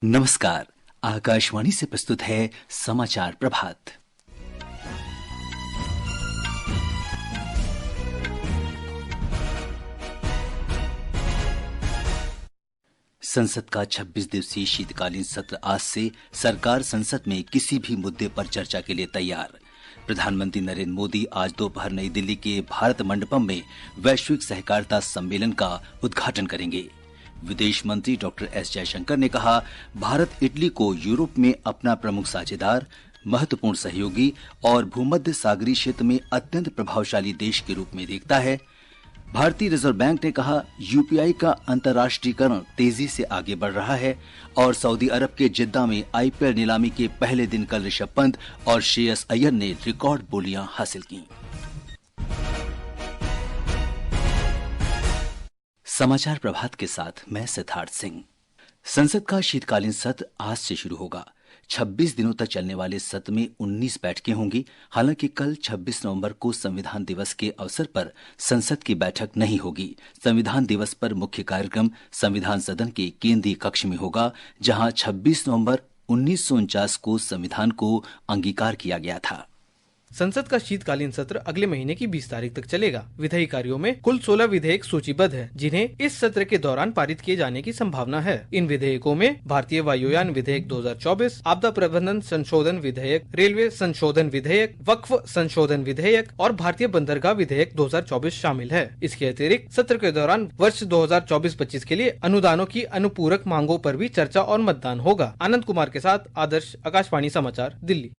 नमस्कार। आकाशवाणी से प्रस्तुत है समाचार प्रभात। संसद का 26 दिवसीय शीतकालीन सत्र आज से सरकार संसद में किसी भी मुद्दे पर चर्चा के लिए तैयार। प्रधानमंत्री नरेंद्र मोदी आज दोपहर नई दिल्ली के भारत मंडपम में वैश्विक सहकारिता सम्मेलन का उद्घाटन करेंगे। विदेश मंत्री डॉक्टर एस जयशंकर ने कहा, भारत इटली को यूरोप में अपना प्रमुख साझेदार, महत्वपूर्ण सहयोगी और भूमध्य सागरीय क्षेत्र में अत्यंत प्रभावशाली देश के रूप में देखता है। भारतीय रिजर्व बैंक ने कहा, यूपीआई का अंतर्राष्ट्रीयकरण तेजी से आगे बढ़ रहा है। और सऊदी अरब के जिद्दा में आईपीएल नीलामी के पहले दिन कल ऋषभ पंत और श्रेयस अय्यर ने रिकॉर्ड बोलियां हासिल की। समाचार प्रभात के साथ मैं सिद्धार्थ सिंह। संसद का शीतकालीन सत्र आज से शुरू होगा। 26 दिनों तक चलने वाले सत्र में 19 बैठकें होंगी। हालांकि कल 26 नवंबर को संविधान दिवस के अवसर पर संसद की बैठक नहीं होगी। संविधान दिवस पर मुख्य कार्यक्रम संविधान सदन के केंद्रीय कक्ष में होगा, जहां 26 नवंबर 1949 को संविधान को अंगीकार किया गया था। संसद का शीतकालीन सत्र अगले महीने की 20 तारीख तक चलेगा। विधायी कार्यों में कुल 16 विधेयक सूचीबद्ध हैं, जिन्हें इस सत्र के दौरान पारित किए जाने की संभावना है। इन विधेयकों में भारतीय वायुयान विधेयक 2024, आपदा प्रबंधन संशोधन विधेयक, रेलवे संशोधन विधेयक, वक्फ संशोधन विधेयक और भारतीय बंदरगाह विधेयक 2024 शामिल है। इसके अतिरिक्त सत्र के दौरान वर्ष 2024-25 के लिए अनुदानों की अनुपूरक मांगों पर भी चर्चा और मतदान होगा। आनंद कुमार के साथ आदर्श, आकाशवाणी समाचार, दिल्ली।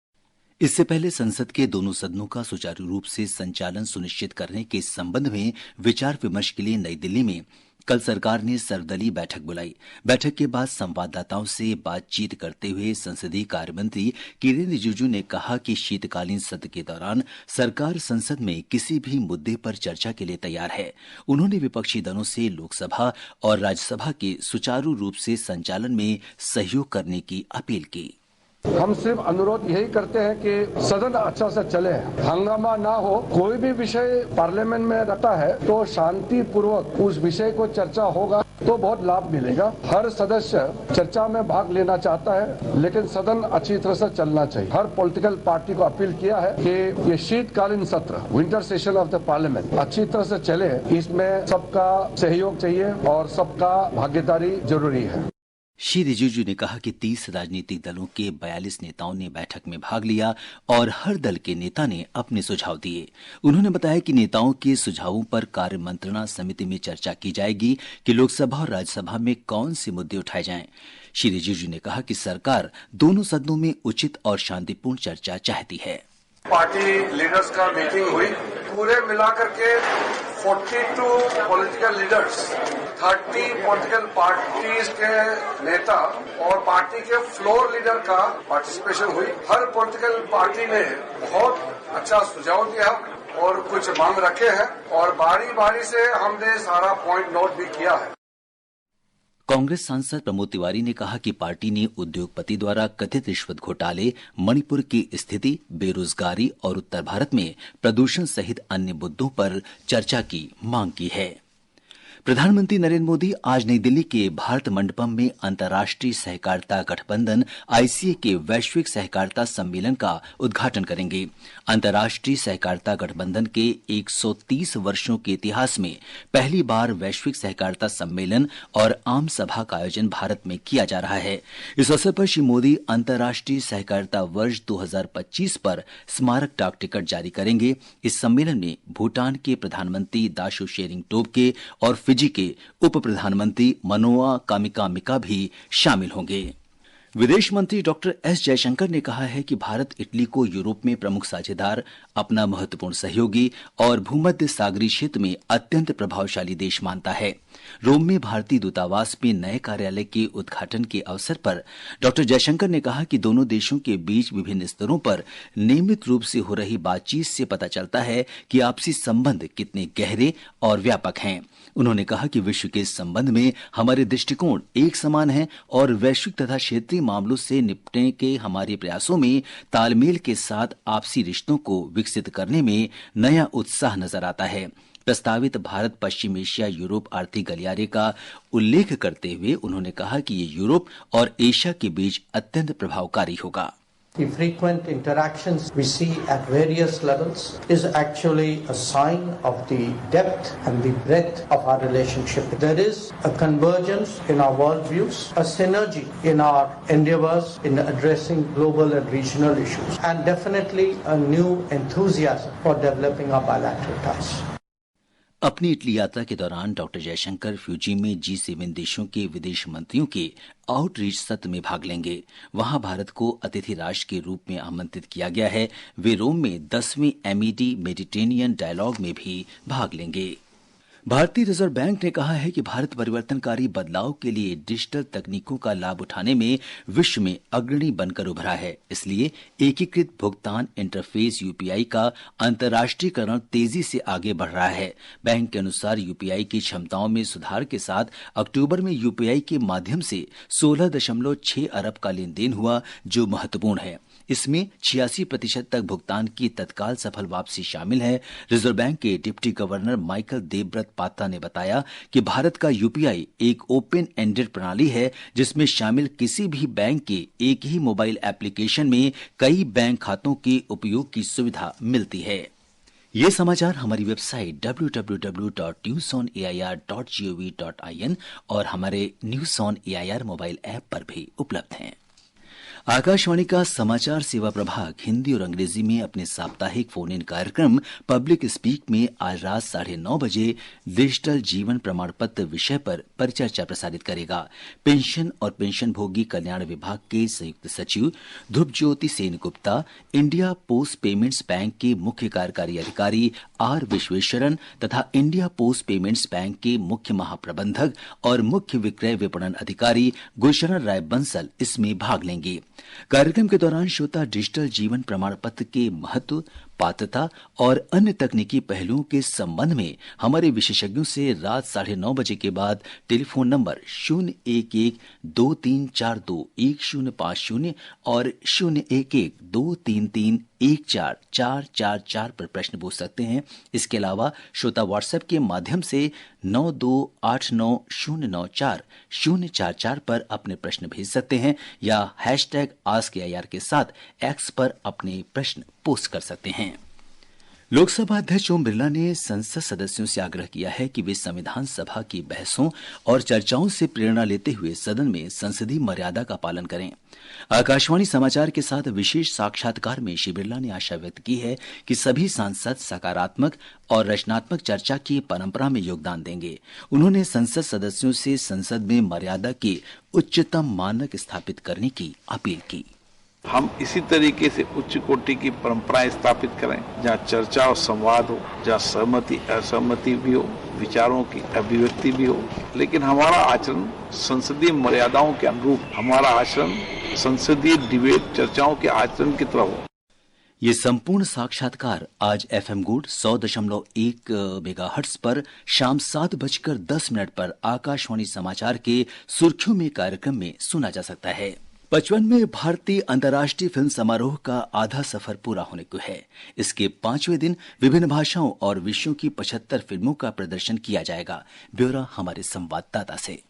इससे पहले संसद के दोनों सदनों का सुचारू रूप से संचालन सुनिश्चित करने के संबंध में विचार विमर्श के लिए नई दिल्ली में कल सरकार ने सर्वदलीय बैठक बुलाई। बैठक के बाद संवाददाताओं से बातचीत करते हुए संसदीय कार्य मंत्री किरेन रिजिजू ने कहा कि शीतकालीन सत्र के दौरान सरकार संसद में किसी भी मुद्दे पर चर्चा के लिए तैयार है। उन्होंने विपक्षी दलों से लोकसभा और राज्यसभा के सुचारू रूप से संचालन में सहयोग करने की अपील की। हम सिर्फ अनुरोध यही करते हैं कि सदन अच्छा से चले, हंगामा ना हो। कोई भी विषय पार्लियामेंट में रखता है तो शांति पूर्वक उस विषय को चर्चा होगा तो बहुत लाभ मिलेगा। हर सदस्य चर्चा में भाग लेना चाहता है, लेकिन सदन अच्छी तरह से चलना चाहिए। हर पॉलिटिकल पार्टी को अपील किया है कि ये शीतकालीन सत्र, winter session of the parliament अच्छी तरह से चले। इसमें सबका सहयोग चाहिए और सबका भागीदारी जरूरी है। श्री रिजिजू ने कहा कि 30 राजनीतिक दलों के 42 नेताओं ने बैठक में भाग लिया और हर दल के नेता ने अपने सुझाव दिए। उन्होंने बताया कि नेताओं के सुझावों पर कार्य मंत्रणा समिति में चर्चा की जाएगी कि लोकसभा और राज्यसभा में कौन से मुद्दे उठाए जाएं। श्री रिजिजू ने कहा कि सरकार दोनों सदनों में उचित और शांतिपूर्ण चर्चा चाहती है। पार्टी लीडर्स का मीटिंग हुई, पूरे मिलाकर के 42 पॉलिटिकल लीडर्स, 30 पॉलिटिकल पार्टीज के नेता और पार्टी के फ्लोर लीडर का पार्टिसिपेशन हुई। हर पॉलिटिकल पार्टी ने बहुत अच्छा सुझाव दिया और कुछ मांग रखे हैं और बारी बारी से हमने सारा पॉइंट नोट भी किया है। कांग्रेस सांसद प्रमोद तिवारी ने कहा कि पार्टी ने उद्योगपति द्वारा कथित रिश्वत घोटाले, मणिपुर की स्थिति, बेरोजगारी और उत्तर भारत में प्रदूषण सहित अन्य मुद्दों पर चर्चा की मांग की है। प्रधानमंत्री नरेंद्र मोदी आज नई दिल्ली के भारत मंडपम में अंतर्राष्ट्रीय सहकारिता गठबंधन आईसीए के वैश्विक सहकारिता सम्मेलन का उद्घाटन करेंगे। अंतर्राष्ट्रीय सहकारिता गठबंधन के 130 वर्षों के इतिहास में पहली बार वैश्विक सहकारिता सम्मेलन और आम सभा का आयोजन भारत में किया जा रहा है। इस अवसर पर श्री मोदी अंतर्राष्ट्रीय सहकारिता वर्ष 2025 पर स्मारक डाक टिकट जारी करेंगे। इस सम्मेलन में भूटान के प्रधानमंत्री दाशो शेरिंग टोब्गे और फिजी के उप प्रधानमंत्री मनोआ कामिका भी शामिल होंगे। विदेश मंत्री डॉक्टर एस जयशंकर ने कहा है कि भारत इटली को यूरोप में प्रमुख साझेदार, अपना महत्वपूर्ण सहयोगी और भूमध्य सागरीय क्षेत्र में अत्यंत प्रभावशाली देश मानता है। रोम में भारतीय दूतावास में नए कार्यालय के उद्घाटन के अवसर पर डॉक्टर जयशंकर ने कहा कि दोनों देशों के बीच विभिन्न स्तरों पर नियमित रूप से हो रही बातचीत से पता चलता है कि आपसी संबंध कितने गहरे और व्यापक हैं। उन्होंने कहा कि विश्व के संबंध में हमारे दृष्टिकोण एक समान हैं और वैश्विक तथा क्षेत्रीय मामलों से निपटने के हमारे प्रयासों में तालमेल के साथ आपसी रिश्तों को विकसित करने में नया उत्साह नजर आता है। प्रस्तावित भारत पश्चिम एशिया यूरोप आर्थिक गलियारे का उल्लेख करते हुए उन्होंने कहा कि ये यूरोप और एशिया के बीच अत्यंत प्रभावकारी होगा। The frequent interactions we see at various levels is actually a sign of the depth and the breadth of our relationship. There is a convergence in our worldviews, a synergy in our endeavors in addressing global and regional issues, and definitely a new enthusiasm for developing our bilateral ties. अपनी Italy यात्रा के दौरान doctor Jaishankar Fuji में G7 देशों के विदेश मंत्रियों के आउटरीच सत्र में भाग लेंगे। वहां भारत को अतिथि राष्ट्र के रूप में आमंत्रित किया गया है। वे रोम में 10वें MED मेडिटेरेनियन डायलॉग में भी भाग लेंगे। भारतीय रिजर्व बैंक ने कहा है कि भारत परिवर्तनकारी बदलाव के लिए डिजिटल तकनीकों का लाभ उठाने में विश्व में अग्रणी बनकर उभरा है। इसलिए एकीकृत भुगतान इंटरफेस UPI का अंतर्राष्ट्रीयकरण तेजी से आगे बढ़ रहा है। बैंक के अनुसार UPI की क्षमताओं में सुधार के साथ अक्टूबर में UPI के माध्यम से 16.6 अरब का लेन देन हुआ, जो महत्वपूर्ण है। इसमें 86% तक भुगतान की तत्काल सफल वापसी शामिल है। रिजर्व बैंक के deputy governor Michael Devvrat Patra ने बताया कि भारत का UPI एक ओपन एंडेड प्रणाली है, जिसमें शामिल किसी भी बैंक के एक ही मोबाइल एप्लीकेशन में कई बैंक खातों के उपयोग की सुविधा मिलती है। ये समाचार हमारी वेबसाइट www.newsonair.gov.in और हमारे news on AIR mobile app पर भी उपलब्ध हैं। आकाशवाणी का समाचार सेवा प्रभाग हिंदी और अंग्रेजी में अपने साप्ताहिक फोन इन कार्यक्रम पब्लिक स्पीक में आज रात 9:30 बजे डिजिटल जीवन प्रमाण पत्र विषय पर परिचर्चा प्रसारित करेगा। पेंशन और पेंशनभोगी कल्याण विभाग के संयुक्त सचिव Dhruvajyoti Sen Gupta, India post payments bank के मुख्य कार्यकारी अधिकारी R विश्वेश्वरन तथा इंडिया पोस्ट पेमेंट्स बैंक के मुख्य महाप्रबंधक और मुख्य विक्रय विपणन अधिकारी गुलशरण राय बंसल इसमें भाग लेंगे। कार्यक्रम के दौरान श्रोता डिजिटल जीवन प्रमाण पत्र के महत्व, पात्रता और अन्य तकनीकी पहलुओं के संबंध में हमारे विशेषज्ञों से रात 9:30 बजे के बाद टेलीफोन नंबर 011-2342-1050 और 011-233-14444 पर प्रश्न पूछ सकते हैं। इसके अलावा श्रोता व्हाट्सएप के माध्यम से 9289094044 पर अपने प्रश्न भेज सकते हैं या #AskAIR के साथ X पर अपने प्रश्न पोस्ट कर सकते हैं। लोकसभा अध्यक्ष ओम बिरला ने संसद सदस्यों से आग्रह किया है कि वे संविधान सभा की बहसों और चर्चाओं से प्रेरणा लेते हुए सदन में संसदीय मर्यादा का पालन करें। आकाशवाणी समाचार के साथ विशेष साक्षात्कार में श्री बिरला ने आशा व्यक्त की है कि सभी सांसद सकारात्मक और रचनात्मक चर्चा की परंपरा में योगदान देंगे। उन्होंने संसद सदस्यों से संसद में मर्यादा के उच्चतम मानक स्थापित करने की अपील की। हम इसी तरीके से उच्च कोटि की परंपराएं स्थापित करें, जहाँ चर्चा और संवाद हो, जहाँ सहमति असहमति भी हो, विचारों की अभिव्यक्ति भी हो, लेकिन हमारा आचरण संसदीय मर्यादाओं के अनुरूप, हमारा आचरण संसदीय डिबेट चर्चाओं के आचरण की तरह हो। ये संपूर्ण साक्षात्कार आज FM गोल्ड 100.1 मेगाहर्ट्ज पर शाम 7:10 पर आकाशवाणी समाचार के सुर्खियों में कार्यक्रम में सुना जा सकता है। 55वें भारतीय अंतर्राष्ट्रीय फिल्म समारोह का आधा सफर पूरा होने को है। इसके 5वें दिन विभिन्न भाषाओं और विषयों की 75 फिल्मों का प्रदर्शन किया जाएगा। ब्यौरा हमारे संवाददाता से।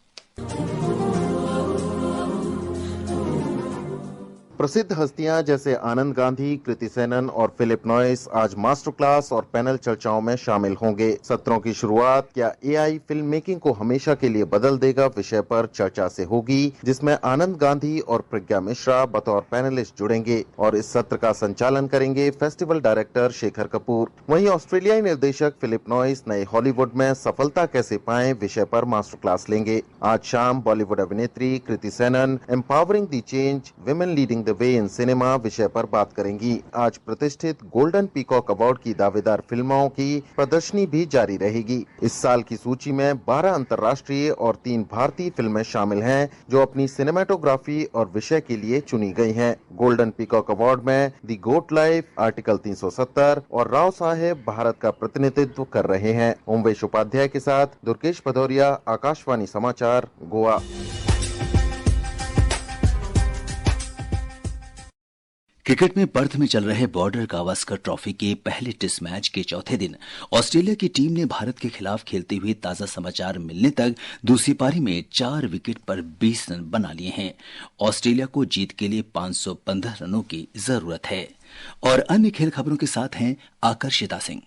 प्रसिद्ध हस्तियां जैसे आनंद गांधी, कृति सेनन और फिलिप नॉइस आज मास्टर क्लास और पैनल चर्चाओं में शामिल होंगे। सत्रों की शुरुआत क्या AI फिल्म मेकिंग को हमेशा के लिए बदल देगा विषय पर चर्चा से होगी, जिसमें आनंद गांधी और प्रज्ञा मिश्रा बतौर पैनलिस्ट जुड़ेंगे और इस सत्र का संचालन करेंगे फेस्टिवल डायरेक्टर शेखर कपूर। वहीं ऑस्ट्रेलियाई निर्देशक फिलिप नॉइस नए हॉलीवुड में सफलता कैसे पाएं विषय पर मास्टर क्लास लेंगे। आज शाम बॉलीवुड अभिनेत्री Kriti Sanon empowering the change, women leading the way in cinema विषय पर बात करेंगी। आज प्रतिष्ठित गोल्डन पीकॉक अवार्ड की दावेदार फिल्मों की प्रदर्शनी भी जारी रहेगी। इस साल की सूची में 12 अंतर्राष्ट्रीय और 3 भारतीय फिल्में शामिल हैं, जो अपनी सिनेमेटोग्राफी और विषय के लिए चुनी गई हैं। गोल्डन पीकॉक अवार्ड में द गोट लाइफ, आर्टिकल 370 और राव साहेब भारत का प्रतिनिधित्व कर रहे हैं। ओमवेश उपाध्याय के साथ दुर्गेश भदौरिया, आकाशवाणी समाचार, गोवा। क्रिकेट में पर्थ में चल रहे बॉर्डर गावस्कर ट्रॉफी के पहले टेस्ट मैच के चौथे दिन ऑस्ट्रेलिया की टीम ने भारत के खिलाफ खेलते हुए ताजा समाचार मिलने तक दूसरी पारी में 4 विकेट पर 20 रन बना लिए हैं। ऑस्ट्रेलिया को जीत के लिए 515 रनों की जरूरत है। और अन्य खेल खबरों के साथ हैं आकर्षिता सिंह।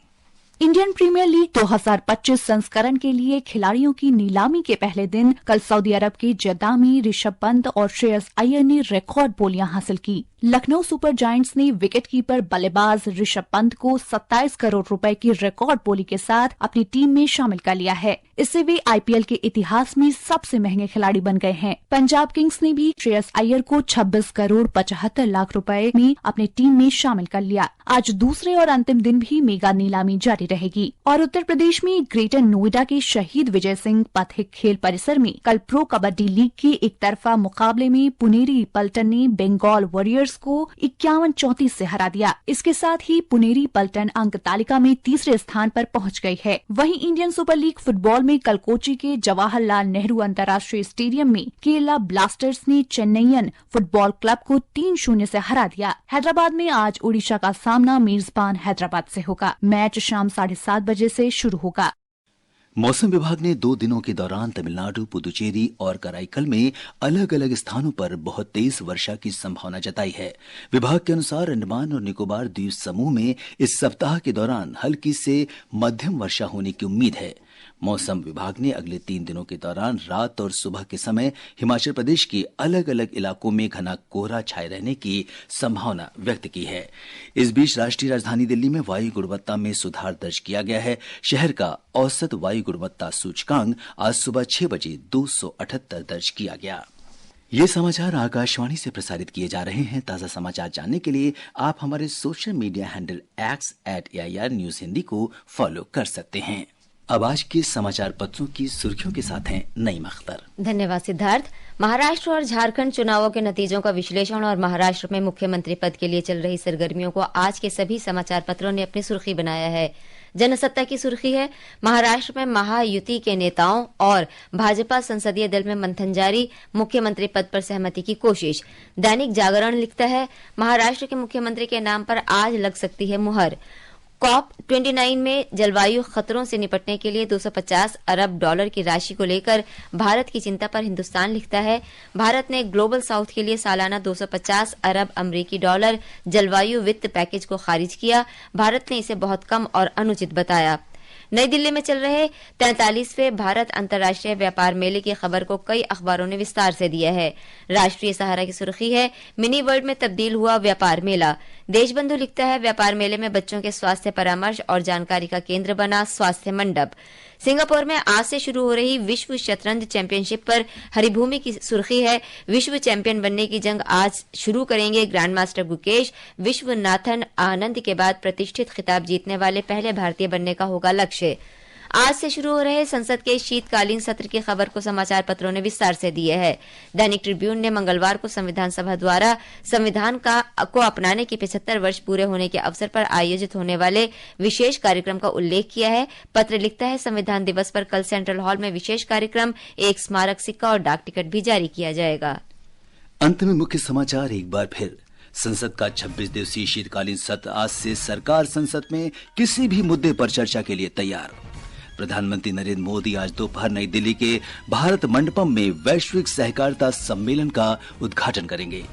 इंडियन प्रीमियर लीग 2025 संस्करण के लिए खिलाड़ियों की नीलामी के पहले दिन कल सऊदी अरब के जेद्दा में ऋषभ पंत और श्रेयस अय्यर ने रिकॉर्ड बोलियां हासिल की। लखनऊ सुपर जायंट्स ने विकेटकीपर बल्लेबाज ऋषभ पंत को 27 करोड़ रुपए की रिकॉर्ड बोली के साथ अपनी टीम में शामिल कर लिया है। इससे वे आईपीएल के इतिहास में सबसे महंगे खिलाड़ी बन गए हैं। पंजाब किंग्स ने भी श्रेयस अय्यर को 26 करोड़ 75 लाख रुपए में अपनी टीम में शामिल कर लिया। आज दूसरे और अंतिम दिन भी मेगा नीलामी जारी रहेगी। और उत्तर प्रदेश में ग्रेटर नोएडा के शहीद विजय सिंह पथिक खेल परिसर में कल प्रो कबड्डी लीग के एक तरफा मुकाबले में पुनेरी पलटन ने बंगाल वॉरियर्स को 51-34 से हरा दिया। इसके साथ ही पुनेरी पलटन अंक तालिका में तीसरे स्थान पर पहुंच गई है। वहीं इंडियन सुपर लीग फुटबॉल में कल कोची के जवाहरलाल नेहरू अंतर्राष्ट्रीय स्टेडियम में केरला ब्लास्टर्स ने चेन्नईयन फुटबॉल क्लब को 3-0 से हरा दिया। हैदराबाद में आज ओडिशा का सामना मेजबान हैदराबाद से होगा। मैच शाम 7:30 बजे से शुरू होगा। मौसम विभाग ने 2 दिनों के दौरान तमिलनाडु, पुदुचेरी और कराईकल में अलग अलग स्थानों पर बहुत तेज वर्षा की संभावना जताई है। विभाग के अनुसार अंडमान और निकोबार द्वीप समूह में इस सप्ताह के दौरान हल्की से मध्यम वर्षा होने की उम्मीद है। मौसम विभाग ने अगले 3 दिनों के दौरान रात और सुबह के समय हिमाचल प्रदेश के अलग अलग इलाकों में घना कोहरा छाए रहने की संभावना व्यक्त की है। इस बीच राष्ट्रीय राजधानी दिल्ली में वायु गुणवत्ता में सुधार दर्ज किया गया है। शहर का औसत वायु गुणवत्ता सूचकांक आज सुबह 6 बजे 278 दर्ज किया गया। ये समाचार आकाशवाणी से प्रसारित किए जा रहे हैं। ताजा समाचार जानने के लिए आप हमारे social media handle @AIR News Hindi को फॉलो कर सकते हैं। अब आज के समाचार पत्रों की सुर्खियों के साथ हैं नईम अख्तर। धन्यवाद सिद्धार्थ। महाराष्ट्र और झारखंड चुनावों के नतीजों का विश्लेषण और महाराष्ट्र में मुख्यमंत्री पद के लिए चल रही सरगर्मियों को आज के सभी समाचार पत्रों ने अपनी सुर्खी बनाया है। जनसत्ता की सुर्खी है, महाराष्ट्र में महायुति के नेताओं और भाजपा संसदीय दल में मंथन जारी, मुख्यमंत्री पद पर सहमति की कोशिश। दैनिक जागरण लिखता है, महाराष्ट्र के मुख्यमंत्री के नाम पर आज लग सकती है मुहर। COP29 में जलवायु खतरों से निपटने के लिए $250 अरब की राशि को लेकर भारत की चिंता पर हिंदुस्तान लिखता है, भारत ने ग्लोबल साउथ के लिए सालाना $250 अरब अमरीकी जलवायु वित्त पैकेज को खारिज किया। भारत ने इसे बहुत कम और अनुचित बताया। नई दिल्ली में चल रहे 43वें भारत अंतर्राष्ट्रीय व्यापार मेले की खबर को कई अखबारों ने विस्तार से दिया है। राष्ट्रीय सहारा की सुर्खी है, मिनी वर्ल्ड में तब्दील हुआ व्यापार मेला। देशबंधु लिखता है, व्यापार मेले में बच्चों के स्वास्थ्य परामर्श और जानकारी का केंद्र बना स्वास्थ्य मंडप। सिंगापुर में आज से शुरू हो रही विश्व शतरंज चैंपियनशिप पर हरिभूमि की सुर्खी है, विश्व चैंपियन बनने की जंग आज शुरू करेंगे ग्रैंड मास्टर गुकेश। विश्वनाथन आनंद के बाद प्रतिष्ठित खिताब जीतने वाले पहले भारतीय बनने का होगा लक्ष्य। आज से शुरू हो रहे संसद के शीतकालीन सत्र की खबर को समाचार पत्रों ने विस्तार से दिया है। दैनिक ट्रिब्यून ने मंगलवार को संविधान सभा द्वारा संविधान को अपनाने के 75 वर्ष पूरे होने के अवसर पर आयोजित होने वाले विशेष कार्यक्रम का उल्लेख किया है। पत्र लिखता है, संविधान दिवस पर कल सेंट्रल हॉल में विशेष कार्यक्रम, एक स्मारक सिक्का और डाक टिकट भी जारी किया जाएगा। अंत में मुख्य समाचार एक बार फिर। संसद का 26 दिवसीय शीतकालीन सत्र आज से सरकार संसद में किसी भी मुद्दे पर चर्चा के लिए तैयार। प्रधानमंत्री नरेंद्र मोदी आज दोपहर नई दिल्ली के भारत मंडपम में वैश्विक सहकारिता सम्मेलन का उद्घाटन करेंगे।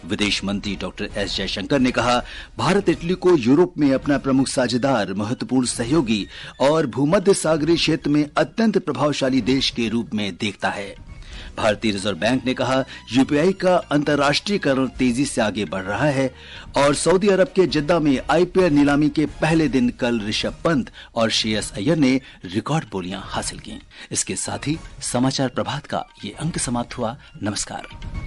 विदेश मंत्री डॉक्टर एस जयशंकर ने कहा, भारत इटली को यूरोप में अपना प्रमुख साझेदार, महत्वपूर्ण सहयोगी और भूमध्य सागरीय क्षेत्र में अत्यंत प्रभावशाली देश के रूप में देखता है। भारतीय रिजर्व बैंक ने कहा, यूपीआई का अंतर्राष्ट्रीयकरण तेजी से आगे बढ़ रहा है। और सऊदी अरब के जिद्दा में आईपीएल नीलामी के पहले दिन कल ऋषभ पंत और श्रेयस अय्यर ने रिकॉर्ड बोलियां हासिल की। इसके साथ ही समाचार प्रभात का ये अंक समाप्त हुआ। नमस्कार।